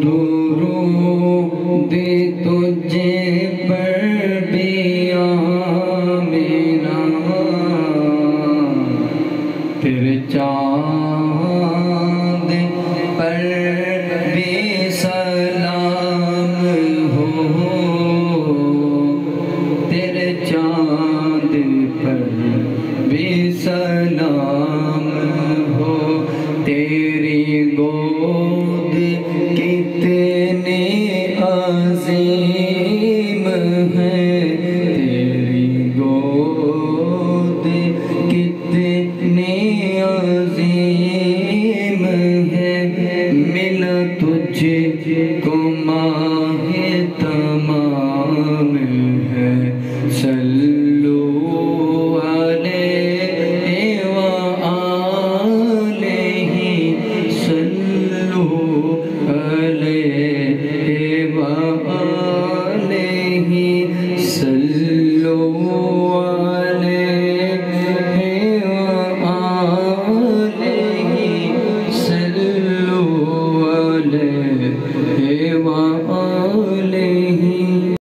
درود تجھے پر بھی آمینہ تیرے چاند پر بھی سلام ہو تیرے چاند پر بھی سلام ہو تیری گود کتنی عظیم ہے تیری گود کتنی عظیم ہے ملا تجھ کو ماہ